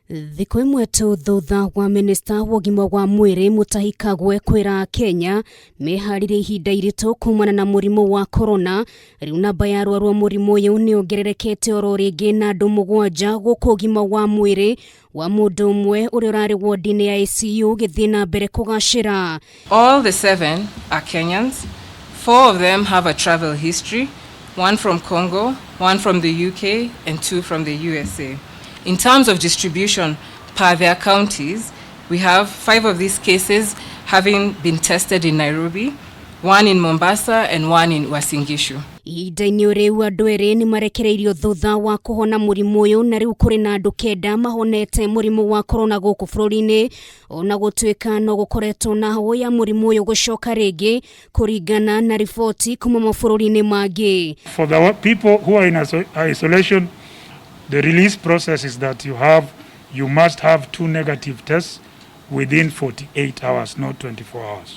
Thikũ imwe tu thutha wa minista wa ũgima wa mwĩrĩ Mutahi Kagwe kwĩra Kenya meharĩrie ihinda iritũ kumana na mũrimũ wa corona, rĩu namba ya arwaru a mũrimũ ũyũ nĩongererekete oro rĩngĩ na andũ 7 gũkũ ũgima wa mwĩrĩ wa mũndũ ũmwe ũrĩa ũrarĩ wodi-inĩ ya ICU gĩthiĩ na mbere kũgacĩra. All the 7 are Kenyans. 4 of them have a travel history, 1 from Congo, 1 from the UK, and 2 from the USA. In terms of distribution per their counties, we have 5 of these cases having been tested in Nairobi, 1 in Mombasa, and 1 in Uasin Gishu. Ihinda-inĩ rĩu andũ erĩ nĩ marekereirio thutha wa kũhona mũrimũ ũyũ, na rĩu kũrĩ na andũ 9 mahonete mũrimũ wa corona gũkũ bũrũri-inĩ, ona gũtuĩka no gũkoretwo na hau ya mũrimũ ũyũ gũcoka rĩngĩ kũringana na riboti kuma mabũrũri-inĩ mangĩ. For the people who are in isolation, the release process is that you must have 2 negative tests within 48 hours, not 24 hours.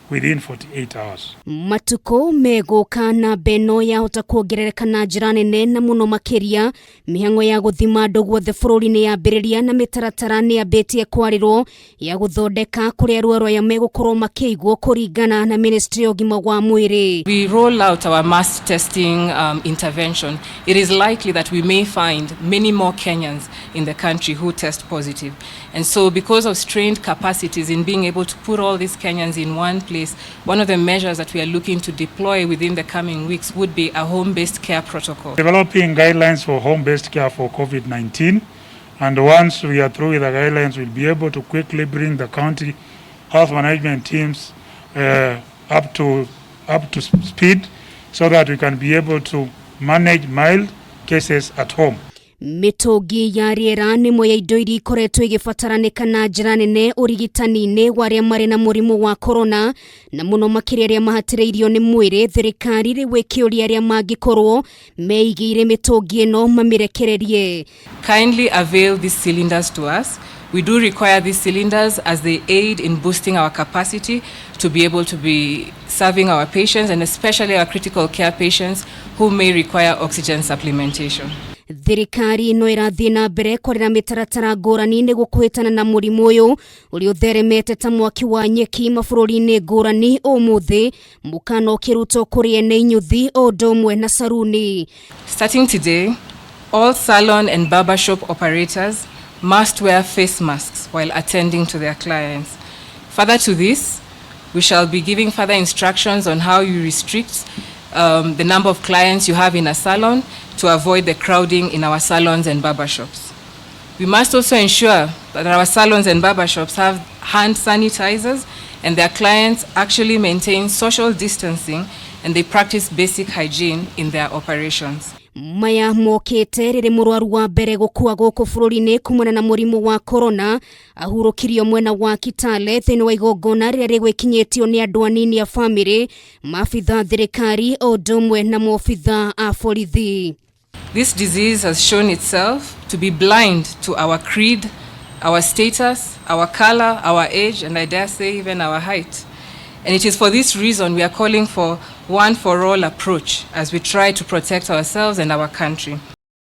Within 48 hours. Matuko megũka na beno yahota kuongerereka na njĩra nene na mũno makĩria, mĩhang'o ya gũthima andũ guothe bũrũri-inĩ yambĩrĩria na mĩtaratara nĩyambĩtie kwarĩrwo ya gũthondeka kũrĩa arwaru aya megũkorwo makĩigwo kũringana na Ministry ya ũgima wa mwĩrĩ. We roll out our mass testing intervention. It is likely that we may find many more Kenyans in the country who test positive. And so because of strained capacities in being able to put all these Kenyans in one place, one of the measures that we are looking to deploy within the coming weeks would be a home-based care protocol. Developing guidelines for home-based care for COVID-19, and once we are through with the guidelines, we'll be able to quickly bring the county health management teams up to speed so that we can be able to manage mild cases at home. Mĩtũngi ya rĩera nĩ ĩmwe ya indo iria ikoretwo igĩbataranĩka na njĩra nene ũrigitani-inĩ wa arĩa marĩ na mũrimũ wa corona, na mũno makĩria arĩa mahatĩrĩirio nĩ mwĩrĩ. Thirikari rĩu ĩkĩũria arĩa mangĩkorwo meigĩire mĩtũngi ĩno mamĩrekererie. Kindly avail these cylinders to us. We do require these cylinders as they aid in boosting our capacity to be able to be serving our patients, and especially our critical care patients who may require oxygen supplementation. Thirikari no ĩrathiĩ na mbere kũrĩra mĩtaratara ngũrani nĩguo kũhĩtana na mũrimũ ũyũ ũrĩa ũtheremete ta mwaki wa nyeki mabũrũri-inĩ ngũrani. Ũmũthĩ mũkana ũkĩrutwo kũrĩ ene inyuthi o ũndũ ũmwe na saruni. Starting today, all salon and barber shop operators must wear face masks while attending to their clients. Further to this, we shall be giving further instructions on how you restrict the number of clients you have in a salon to avoid the crowding in our salons and barbershops. We must also ensure that our salons and barbershops have hand sanitizers and their clients actually maintain social distancing and they practice basic hygiene in their operations. Maya mokĩte rĩrĩ mũrwaru wa mbere gũkua gũkũ bũrũri-inĩ kumana na mũrimũ wa corona ahurũkirio mwena wa Kitale thĩinĩ wa igongona rĩrĩa rĩgwĩkinyĩtio nĩ andũ anini a bamĩrĩ, maabitha thirikari o ũndũ ũmwe na maabitha a borithi. This disease has shown itself to be blind to our creed, our status, our color, our age, and I dare say even our height. And it is for this reason we are calling for one-for-all approach as we try to protect ourselves and our country.